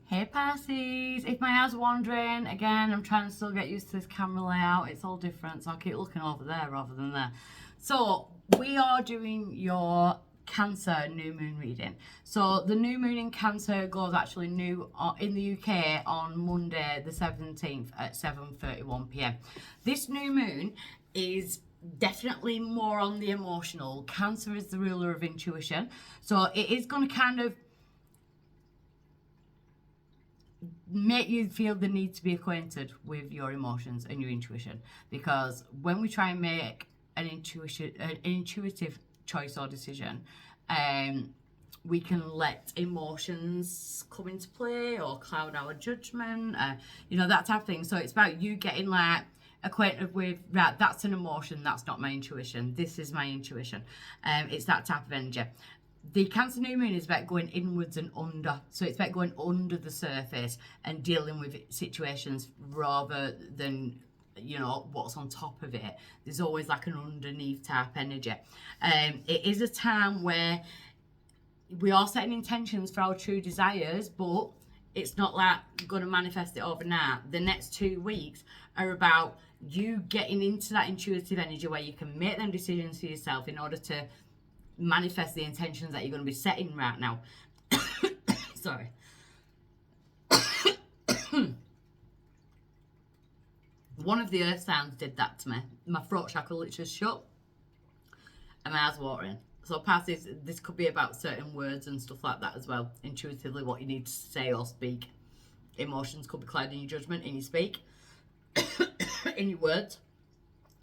Hey Pisces, if my eye's wandering, again, I'm trying to still get used to this camera layout. It's all different, so I'll keep looking over there rather than there. So, we are doing your Cancer new moon reading. So, the new moon in Cancer goes actually new in the UK on Monday the 17th at 7:31 p.m. This new moon is definitely more on the emotional. Cancer is the ruler of intuition. So, it is going to kind of make you feel the need to be acquainted with your emotions and your intuition, because when we try and make an intuitive choice or decision, we can let emotions come into play or cloud our judgment, that type of thing. So it's about you getting like acquainted with, right, that's an emotion, that's not my intuition, this is my intuition. It's that type of energy. The Cancer new moon is about going inwards and under. So it's about going under the surface and dealing with situations rather than, what's on top of it. There's always like an underneath type energy. It is a time where we are setting intentions for our true desires, but it's not like going to manifest it overnight. The next 2 weeks are about you getting into that intuitive energy where you can make them decisions for yourself in order to manifest the intentions that you're going to be setting right now. Sorry. One of the earth sounds did that to me. My throat chakra literally shut and my eyes watering. So Pisces, this could be about certain words and stuff like that as well. Intuitively what you need to say or speak. Emotions could be clouding your judgment in your speak, in your words.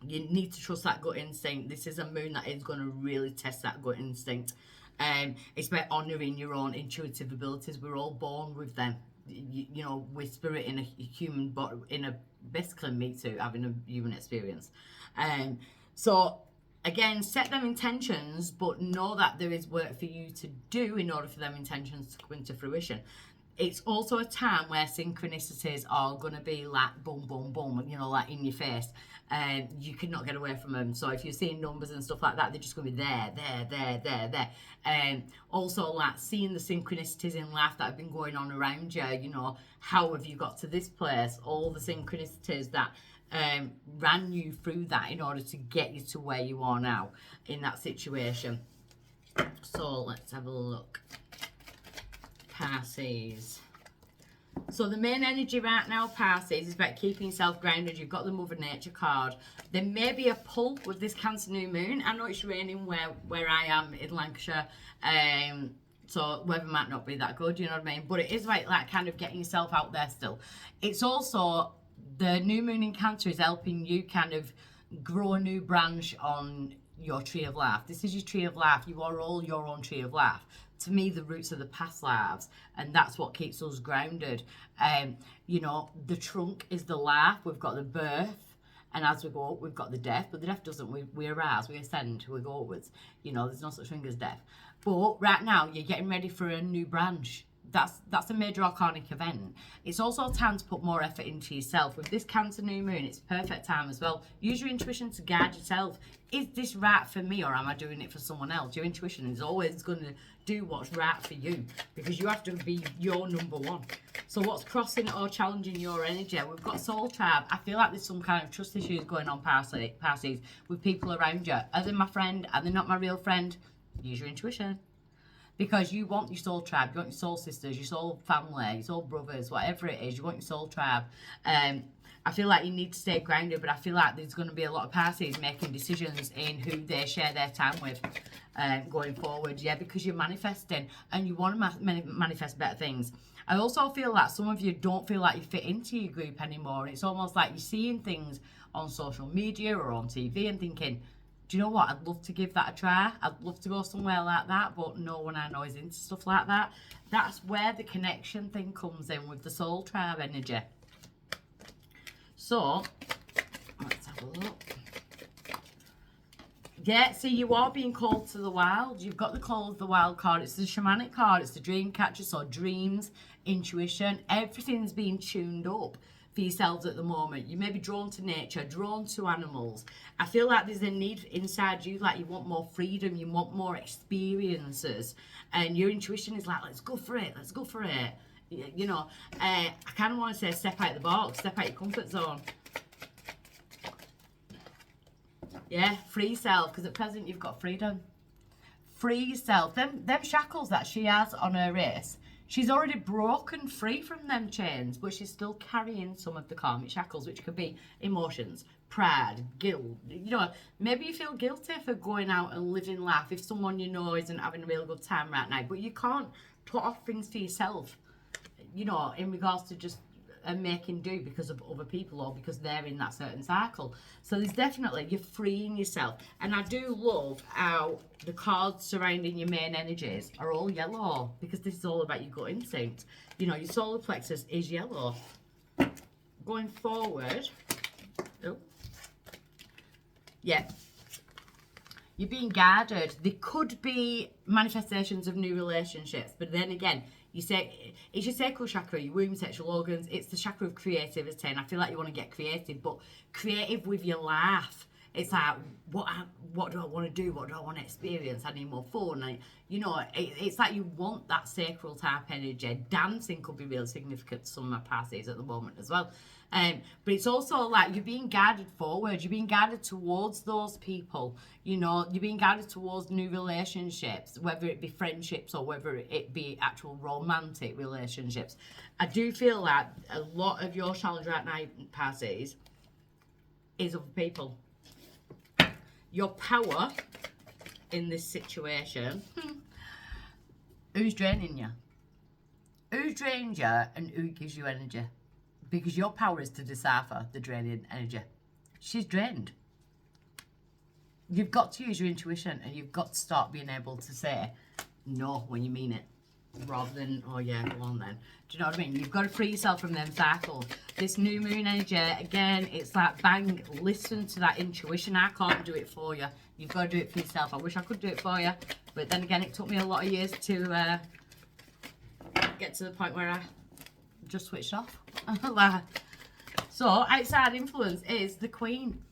You need to trust that gut instinct. This is a moon that is going to really test that gut instinct. It's about honouring your own intuitive abilities. We're all born with them. With spirit in a human body, basically me too, having a human experience. So again, set them intentions, but know that there is work for you to do in order for them intentions to come into fruition. It's also a time where synchronicities are going to be like boom, boom, boom, like in your face. And you cannot get away from them. So if you're seeing numbers and stuff like that, they're just going to be there. And also like seeing the synchronicities in life that have been going on around you, how have you got to this place? All the synchronicities that ran you through that in order to get you to where you are now in that situation. So let's have a look. Pisces. So the main energy right now, Pisces, is about keeping yourself grounded. You've got the Mother Nature card. There may be a pull with this Cancer new moon. I know it's raining where I am in Lancashire, so weather might not be that good, you know what I mean? But it is like kind of getting yourself out there still. It's also, the new moon in Cancer is helping you kind of grow a new branch on your tree of life. This is your tree of life. You are all your own tree of life. To me, the roots are the past lives, and that's what keeps us grounded. The trunk is the life. We've got the birth, and as we go up, we've got the death. But the death doesn't. We arise, we ascend, we go upwards. There's no such thing as death. But right now, you're getting ready for a new branch. That's a major arcanic event. It's also time to put more effort into yourself. With this Cancer new moon, it's perfect time as well. Use your intuition to guide yourself. Is this right for me, or am I doing it for someone else? Your intuition is always going to do what's right for you, because you have to be your number one. So what's crossing or challenging your energy? We've got Soul Tribe. I feel like there's some kind of trust issues going on, Pisces, with people around you. Are they my friend? Are they not my real friend? Use your intuition. Because you want your soul tribe, you want your soul sisters, your soul family, your soul brothers, whatever it is, you want your soul tribe. I feel like you need to stay grounded, but I feel like there's going to be a lot of Pisces making decisions in who they share their time with going forward, because you're manifesting and you want to manifest better things. I also feel like some of you don't feel like you fit into your group anymore. It's almost like you're seeing things on social media or on TV and thinking, do you know what? I'd love to give that a try. I'd love to go somewhere like that, but no one I know is into stuff like that. That's where the connection thing comes in with the soul tribe energy. So, let's have a look. Yeah, see, you are being called to the wild. You've got the call of the wild card. It's the shamanic card. It's the dream catcher. So dreams, intuition, everything's being tuned up for yourselves at the moment. You may be drawn to nature, drawn to animals. I feel like there's a need inside you, like you want more freedom, you want more experiences, and your intuition is like, let's go for it, let's go for it. You know, I kind of want to say step out of the box, step out your comfort zone. Yeah, free yourself, because at present you've got freedom. Free yourself. Them shackles that she has on her wrist, she's already broken free from them chains, but she's still carrying some of the karmic shackles, which could be emotions, pride, guilt. You know, maybe you feel guilty for going out and living life if someone you know isn't having a real good time right now, but you can't put off things for yourself, you know, in regards to just making do because of other people or because they're in that certain cycle. So there's definitely, you're freeing yourself. And I do love how the cards surrounding your main energies are all yellow, because this is all about your gut instinct. You know, your solar plexus is yellow. Going forward, oh, yeah, you're being guided. There could be manifestations of new relationships, but then again, you say it's your sacral chakra, your womb, sexual organs. It's the chakra of creativity, and I feel like you want to get creative, but creative with your life. It's like, what do I want to do? What do I want to experience? I need more fun. And, you know, it's like you want that sacral type energy. Dancing could be really significant to some of my passes at the moment as well. But it's also like you're being guided forward. You're being guided towards those people. You know, you're being guided towards new relationships, whether it be friendships or whether it be actual romantic relationships. I do feel like a lot of your challenge right now, passes, is other people. Your power in this situation. Who's draining you? Who drains you and who gives you energy? Because your power is to decipher the draining energy. She's drained. You've got to use your intuition, and you've got to start being able to say no when you mean it, rather than, oh yeah, go on then. Do you know what I mean? You've got to free yourself from them cycles. This new moon energy, again, it's like, bang, listen to that intuition. I can't do it for you. You've got to do it for yourself. I wish I could do it for you, but then again, it took me a lot of years to get to the point where I just switched off. So outside influence is the Queen.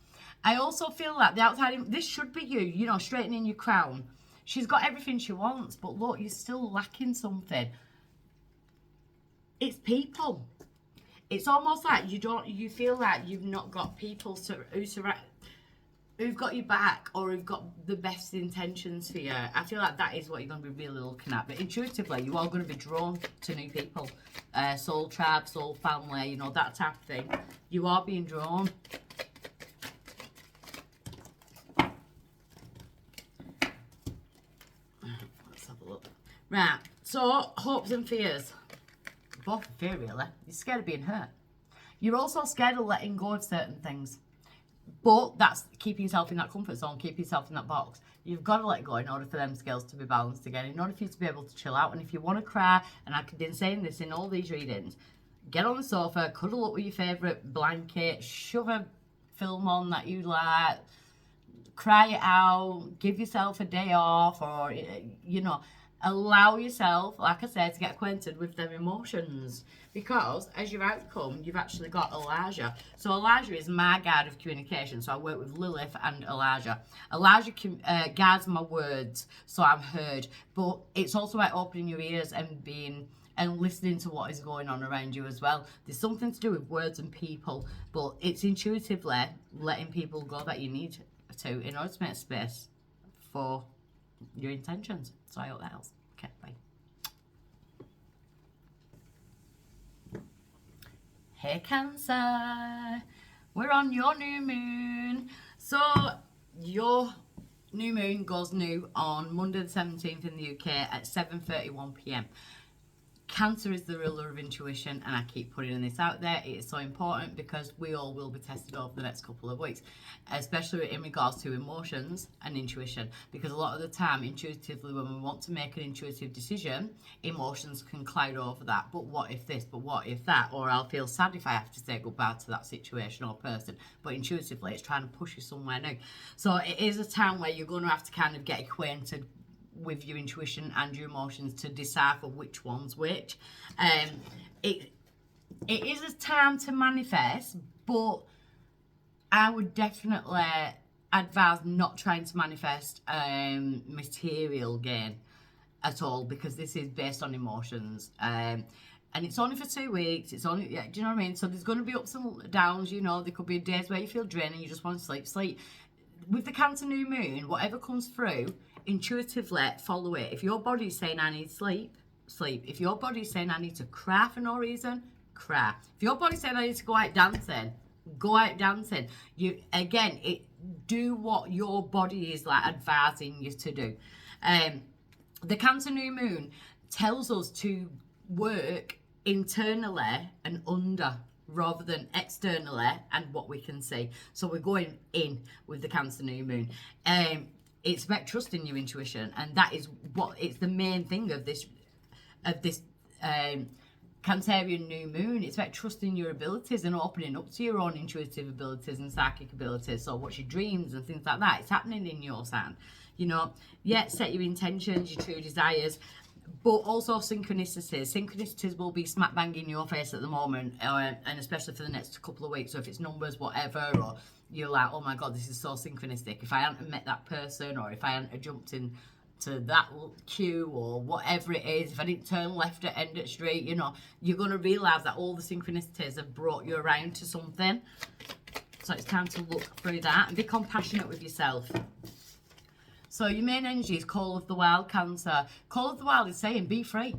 I also feel like the outside, this should be you, you know, straightening your crown. She's got everything she wants, but look, you're still lacking something. It's people. It's almost like you feel like you've not got people who've got your back or who've got the best intentions for you. I feel like that is what you're going to be really looking at. But intuitively, you are going to be drawn to new people. Soul tribe, soul family, you know, that type of thing. You are being drawn. Let's have a look. Right, so hopes and fears. Both fear, really. You're scared of being hurt. You're also scared of letting go of certain things. But that's keeping yourself in that comfort zone, keeping yourself in that box. You've got to let go in order for them scales to be balanced again, in order for you to be able to chill out. And if you want to cry, and I've been saying this in all these readings, get on the sofa, cuddle up with your favourite blanket, shove a film on that you like, cry it out, give yourself a day off, or, you know, allow yourself, like I said, to get acquainted with them emotions. Because as your outcome, you've actually got Elijah. So Elijah is my guide of communication. So I work with Lilith and Elijah. Elijah guides my words, so I'm heard. But it's also about opening your ears and listening to what is going on around you as well. There's something to do with words and people, but it's intuitively letting people go that you need to in order to make space for your intentions. So I hope that helps. Okay, bye. Hey Cancer, we're on your new moon. So your new moon goes new on Monday the 17th in the UK at 7:31 p.m. Cancer is the ruler of intuition, and I keep putting this out there. It is so important because we all will be tested over the next couple of weeks, especially in regards to emotions and intuition, because a lot of the time, intuitively, when we want to make an intuitive decision, emotions can cloud over that. But what if this? But what if that? Or I'll feel sad if I have to say goodbye to that situation or person. But intuitively, it's trying to push you somewhere new. So it is a time where you're going to have to kind of get acquainted with your intuition and your emotions to decipher which one's which. It is a time to manifest, but I would definitely advise not trying to manifest material gain at all, because this is based on emotions. And it's only for 2 weeks. It's only, yeah, do you know what I mean? So there's going to be ups and downs, you know. There could be days where you feel drained and you just want to sleep. Sleep. With the Cancer new moon, whatever comes through, intuitively follow it. If your body's saying I need sleep, sleep. If your body's saying I need to cry for no reason, cry. If your body's saying I need to go out dancing, go out dancing. You again, do what your body is like advising you to do. The Cancer new moon tells us to work internally and under rather than externally and what we can see. So we're going in with the Cancer new moon. It's about trusting your intuition, and that is what it's the main thing of this Cancerian new moon. It's about trusting your abilities and opening up to your own intuitive abilities and psychic abilities. So what's your dreams and things like that, it's happening in your sign. You know, yeah, set your intentions, your true desires, but also synchronicities. Synchronicities will be smack bang in your face at the moment, and especially for the next couple of weeks. So if it's numbers, whatever, or you're like, oh my God, this is so synchronistic. If I hadn't met that person, or if I hadn't jumped in to that queue, or whatever it is, if I didn't turn left at End of Street, you know, you're going to realise that all the synchronicities have brought you around to something. So it's time to look through that and be compassionate with yourself. So your main energy is Call of the Wild, Cancer. Call of the Wild is saying be free.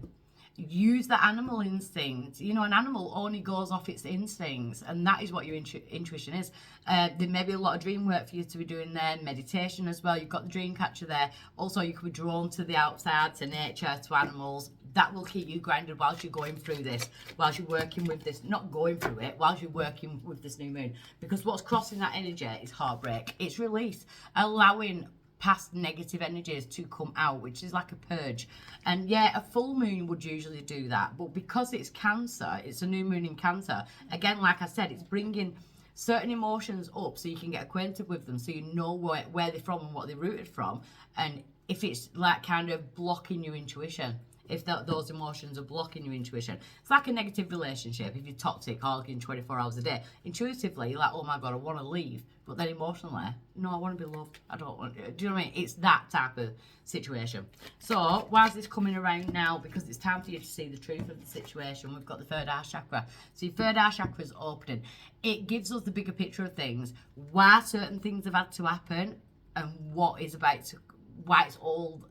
Use the animal instinct. You know, an animal only goes off its instincts, and that is what your intuition is. There may be a lot of dream work for you to be doing there, meditation as well. You've got the dream catcher there. Also, you could be drawn to the outside, to nature, to animals. That will keep you grounded whilst you're going through this, whilst you're working with this, not going through it, whilst you're working with this new moon. Because what's crossing that energy is heartbreak. It's release, allowing past negative energies to come out, which is like a purge. And yeah, a full moon would usually do that, but because it's Cancer, it's a new moon in Cancer, again, like I said, it's bringing certain emotions up so you can get acquainted with them, so you know where they're from and what they're rooted from. And if it's like kind of blocking your intuition, if those emotions are blocking your intuition, it's like a negative relationship. If you're toxic, arguing 24 hours a day, intuitively you're like, oh my God, I want to leave, but then emotionally, no, I want to be loved, I don't want to. Do you know what I mean? It's that type of situation. So why is this coming around now? Because it's time for you to see the truth of the situation. We've got the third eye chakra. So your third eye chakra is opening. It gives us the bigger picture of things, why certain things have had to happen, and what is about to, why it's all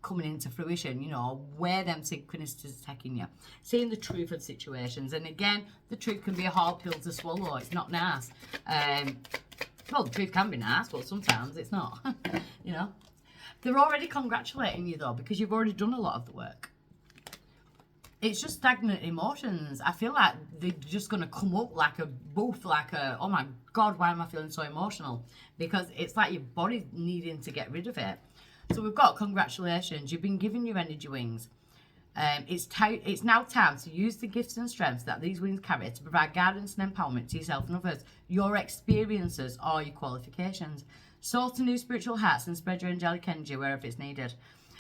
coming into fruition, you know, where them synchronicities are taking you. Seeing the truth of situations. And again, the truth can be a hard pill to swallow. It's not nice. Well, the truth can be nice, but sometimes it's not. You know. They're already congratulating you, though, because you've already done a lot of the work. It's just stagnant emotions. I feel like they're just going to come up like a boof, like a, oh my God, why am I feeling so emotional? Because it's like your body's needing to get rid of it. So we've got congratulations. You've been given your energy wings. It's now time to use the gifts and strengths that these wings carry to provide guidance and empowerment to yourself and others. Your experiences are your qualifications. Soar to new spiritual heights and spread your angelic energy wherever it's needed.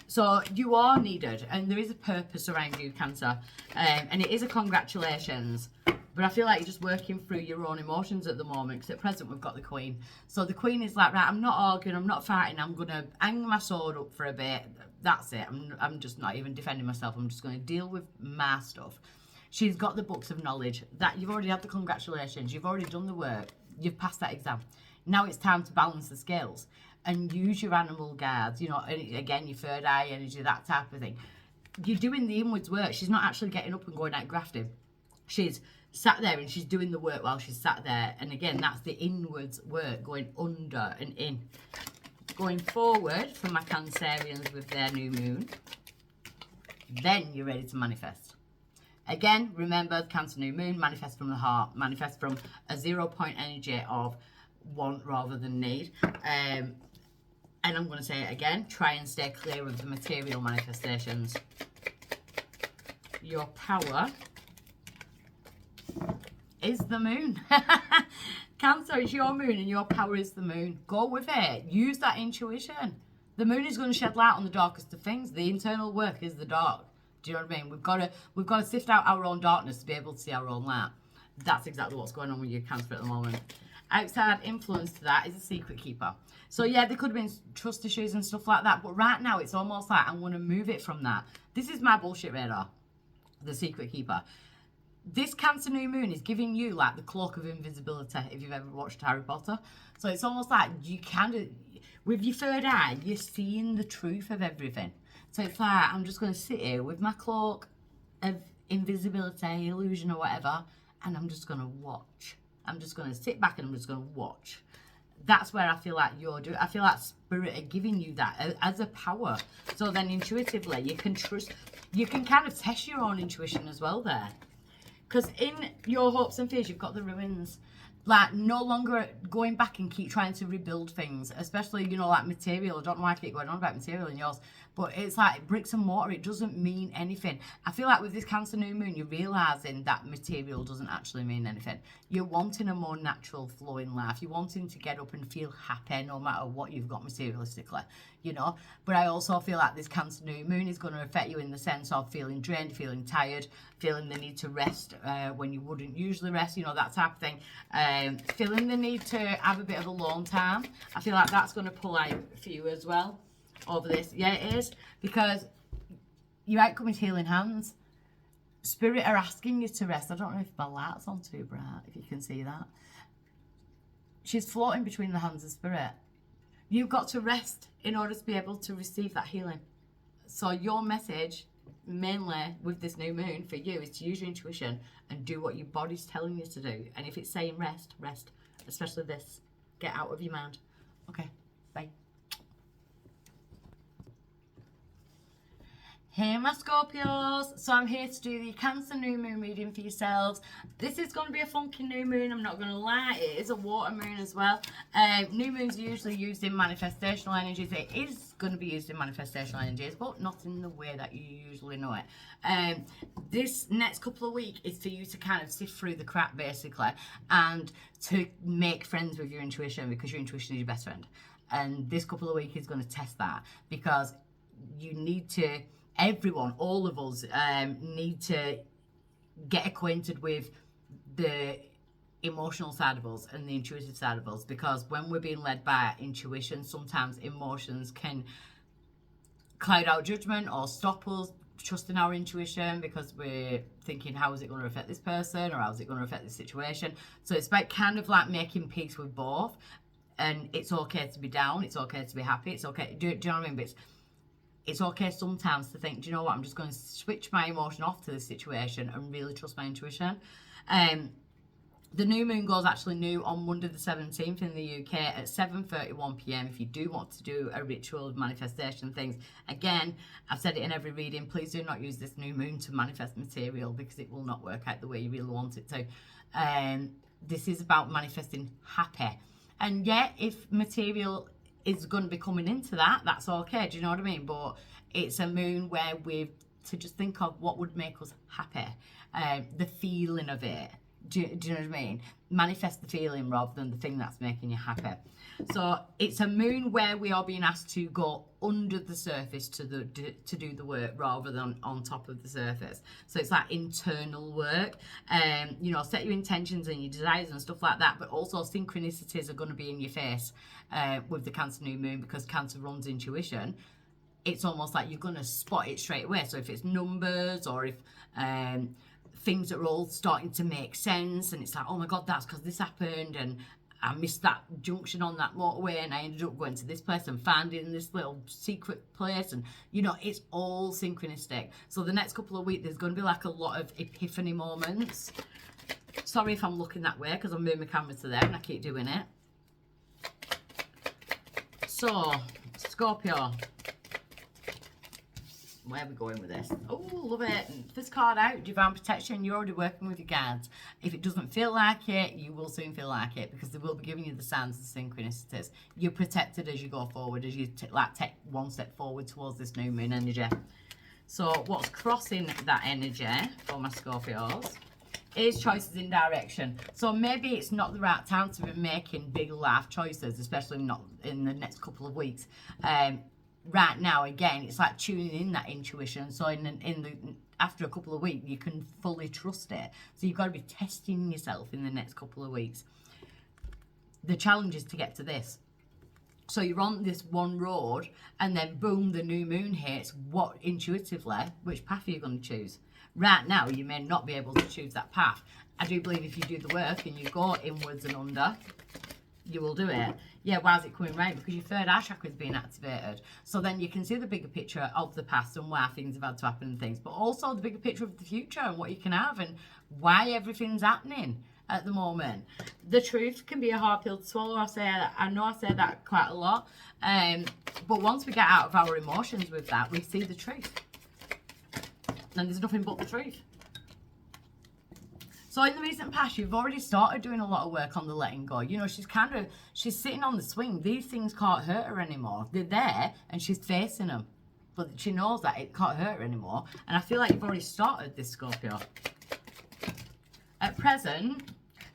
So you are needed, and there is a purpose around you, Cancer, and it is a congratulations. But I feel like you're just working through your own emotions at the moment, because at present we've got the Queen. So the Queen is like, right, I'm not arguing, I'm not fighting, I'm going to hang my sword up for a bit. That's it. I'm just not even defending myself. I'm just going to deal with my stuff. She's got the books of knowledge. That you've already had the congratulations. You've already done the work. You've passed that exam. Now it's time to balance the scales and use your animal guards. You know, and again, your third eye energy, that type of thing. You're doing the inwards work. She's not actually getting up and going out grafting. She's sat there and she's doing the work while she's sat there. And again, that's the inwards work, going under and in. Going forward for my Cancerians with their new moon, then you're ready to manifest. Again, remember, Cancer new moon, manifest from the heart, manifest from a 0 point energy of want rather than need. And I'm going to say it again, try and stay clear of the material manifestations. Your power is the moon. Cancer, it's your moon and your power is the moon. Go with it. Use that intuition. The moon is going to shed light on the darkest of things. The internal work is the dark. Do you know what I mean? We've got to sift out our own darkness to be able to see our own light. That's exactly what's going on with your Cancer at the moment. Outside influence to that is a secret keeper. So yeah, there could have been trust issues and stuff like that, but right now it's almost like I'm going to move it from that. This is my bullshit radar. the secret keeper. This Cancer new moon is giving you like the cloak of invisibility if you've ever watched Harry Potter. So it's almost like you kind of, with your third eye, you're seeing the truth of everything. So it's like, I'm just going to sit here with my cloak of invisibility, illusion or whatever, and I'm just going to watch. I'm just going to sit back and I'm just going to watch. That's where I feel like you're doing. I feel like spirit are giving you that as a power. So then intuitively, you can trust, you can kind of test your own intuition as well there. Because in your hopes and fears, you've got the ruins. Like, no longer going back and keep trying to rebuild things, especially, you know, like material. I don't know why I keep going on about material in yours, but it's like bricks and mortar. It doesn't mean anything. I feel like with this Cancer new moon, you're realising that material doesn't actually mean anything. You're wanting a more natural flowing life. You're wanting to get up and feel happy no matter what you've got materialistically, you know. But I also feel like this Cancer new moon is going to affect you in the sense of feeling drained, feeling tired, feeling the need to rest when you wouldn't usually rest, you know, that type of thing. Feeling the need to have a bit of alone time. I feel like that's going to pull out for you as well over this. Yeah, it is, because your outcome is healing hands. Spirit are asking you to rest. I don't know if my light's on too bright, if you can see that. She's floating between the hands of spirit. You've got to rest in order to be able to receive that healing. So your message, mainly with this new moon for you, is to use your intuition and do what your body's telling you to do. And if it's saying rest, rest. Especially this. Get out of your mind. Okay, bye. Hey my Scorpios, so I'm here to do the Cancer new moon reading for yourselves. This is going to be a funky new moon, I'm not going to lie. It is a water moon as well. New moons are usually used in manifestational energies. It is going to be used in manifestational energies, but not in the way that you usually know it. This next couple of weeks is for you to kind of sift through the crap basically, and to make friends with your intuition, because your intuition is your best friend. And this couple of weeks is going to test that, because you need to, everyone, all of us need to get acquainted with the emotional side of us and the intuitive side of us, because when we're being led by intuition, sometimes emotions can cloud our judgment or stop us trusting our intuition, because we're thinking, how is it going to affect this person, or how is it going to affect this situation? So it's about kind of like making peace with both. And it's okay to be down, it's okay to be happy, it's okay, do you know what I mean? But it's okay sometimes to think, do you know what, I'm just going to switch my emotion off to this situation and really trust my intuition. The new moon goes actually new on Monday the 17th in the UK at 7:31 p.m. if you do want to do a ritual of manifestation things. Again, I've said it in every reading, please do not use this new moon to manifest material, because it will not work out the way you really want it to. This is about manifesting happy. And yet, if material is going to be coming into that, that's okay, do you know what I mean? But it's a moon where we've to just think of what would make us happy, the feeling of it. Do you know what I mean? Manifest the feeling rather than the thing that's making you happy. So it's a moon where we are being asked to go under the surface to do the work rather than on top of the surface. So it's like internal work. You know, set your intentions and your desires and stuff like that. But also synchronicities are going to be in your face with the Cancer new moon, because Cancer runs intuition. It's almost like you're going to spot it straight away. So if it's numbers, or if things that are all starting to make sense, and it's like, oh my god, that's because this happened, and I missed that junction on that motorway, and I ended up going to this place and finding this little secret place, and you know, it's all synchronistic. So the next couple of weeks there's going to be like a lot of epiphany moments. Sorry if I'm looking that way, because I'm moving my camera to there and I keep doing it. So Scorpio, where are we going with this? Oh, love it. This card out, divine protection. You're already working with your guides. If it doesn't feel like it, you will soon feel like it, because they will be giving you the signs and synchronicities. You're protected as you go forward, as you take one step forward towards this new moon energy. So what's crossing that energy for my Scorpios is choices in direction. So maybe it's not the right time to be making big life choices, especially not in the next couple of weeks. Right now, again, it's like tuning in that intuition. So after a couple of weeks, you can fully trust it. So you've got to be testing yourself in the next couple of weeks. The challenge is to get to this. So you're on this one road, and then boom, the new moon hits. What intuitively, which path are you going to choose? Right now, you may not be able to choose that path. I do believe if you do the work and you go inwards and under, you will do it. Yeah, why is it coming right? Because your third eye chakra is being activated. So then you can see the bigger picture of the past and why things have had to happen and things, but also the bigger picture of the future and what you can have and why everything's happening at the moment. The truth can be a hard pill to swallow. I know I say that quite a lot. But once we get out of our emotions with that, we see the truth. And there's nothing but the truth. So in the recent past, you've already started doing a lot of work on the letting go. You know, she's sitting on the swing. These things can't hurt her anymore. They're there and she's facing them. But she knows that it can't hurt her anymore. And I feel like you've already started this, Scorpio. At present,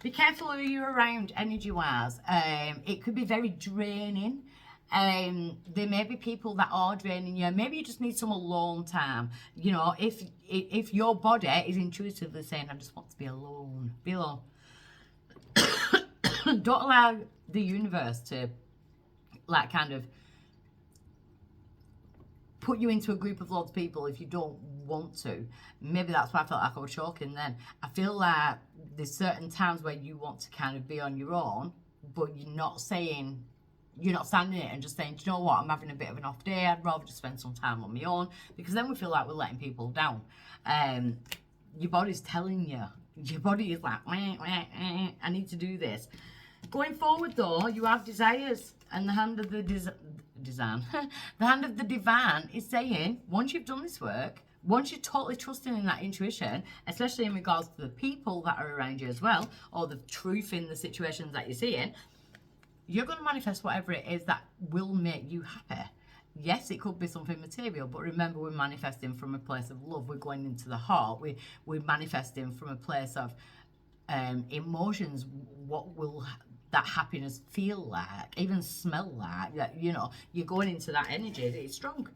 be careful who you're around energy-wise. It could be very draining. There may be people that are draining you. Maybe you just need some alone time. You know, if your body is intuitively saying, I just want to be alone, be alone. Don't allow the universe to, like, kind of put you into a group of lots of people if you don't want to. Maybe that's why I felt like I was choking then. I feel like there's certain times where you want to kind of be on your own, but you're not saying, you're not standing it and just saying, do you know what, I'm having a bit of an off day, I'd rather just spend some time on my own, because then we feel like we're letting people down. Your body's telling you. Your body is like, meh, meh, meh, I need to do this. Going forward though, you have desires, and the hand of the the hand of the divine is saying, once you've done this work, once you're totally trusting in that intuition, especially in regards to the people that are around you as well, or the truth in the situations that you're seeing, you're going to manifest whatever it is that will make you happy. Yes, it could be something material, but remember, we're manifesting from a place of love. We're going into the heart. We're manifesting from a place of emotions. What will that happiness feel like, even smell like? You know, you're going into that energy. It's strong.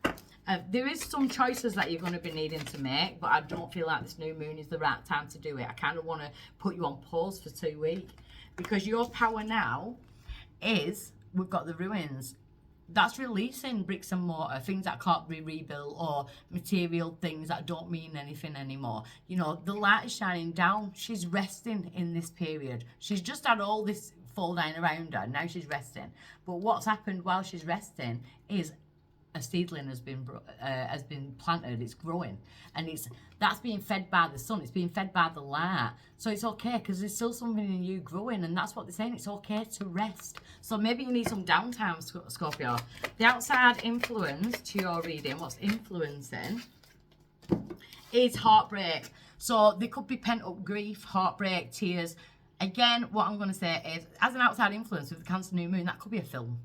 There is some choices that you're going to be needing to make, but I don't feel like this new moon is the right time to do it. I kind of want to put you on pause for 2 weeks, because your power now is, we've got the ruins. That's releasing bricks and mortar, things that can't be rebuilt, or material things that don't mean anything anymore. You know, the light is shining down. She's resting in this period. She's just had all this fall down around her. Now she's resting. But what's happened while she's resting is a seedling has been planted. It's growing, and that's being fed by the sun. It's being fed by the light. So it's okay, because there's still something in you growing, and that's what they're saying. It's okay to rest. So maybe you need some downtime, Scorpio. The outside influence to your reading, what's influencing, is heartbreak. So there could be pent-up grief, heartbreak, tears. Again, what I'm going to say is, as an outside influence with the Cancer New Moon, that could be a film.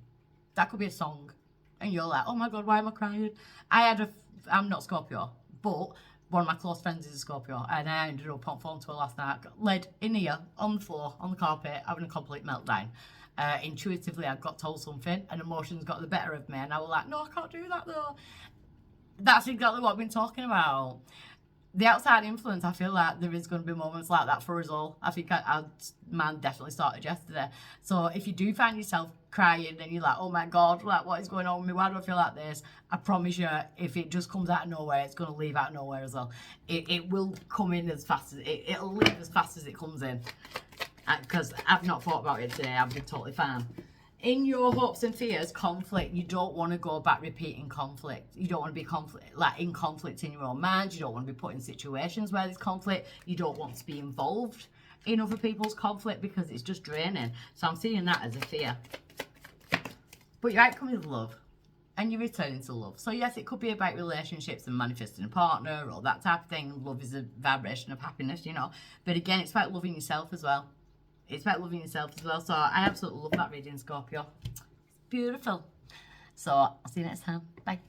That could be a song. And you're like, oh my God, why am I crying? I'm not Scorpio, but one of my close friends is a Scorpio, and I ended up on phone to her last night, laid in here, on the floor, on the carpet, having a complete meltdown. Intuitively, I got told something, and emotions got the better of me, and I was like, no, I can't do that though. That's exactly what I've been talking about. The outside influence, I feel like there is going to be moments like that for us all. I think mine definitely started yesterday. So if you do find yourself crying and you're like, oh my God, like, what is going on with me? Why do I feel like this? I promise you, if it just comes out of nowhere, it's going to leave out of nowhere as well. It will come in as fast as it'll leave as fast as it comes in. Because I've not thought about it today. I've been totally fine. In your hopes and fears, conflict, you don't want to go back repeating conflict. You don't want to be in conflict in your own mind. You don't want to be put in situations where there's conflict. You don't want to be involved in other people's conflict, because it's just draining. So I'm seeing that as a fear. But your outcome is love, and you're returning to love. So yes, it could be about relationships and manifesting a partner or that type of thing. Love is a vibration of happiness, you know. But again, it's about loving yourself as well. It's about loving yourself as well. So I absolutely love that reading, Scorpio. It's beautiful. So I'll see you next time. Bye.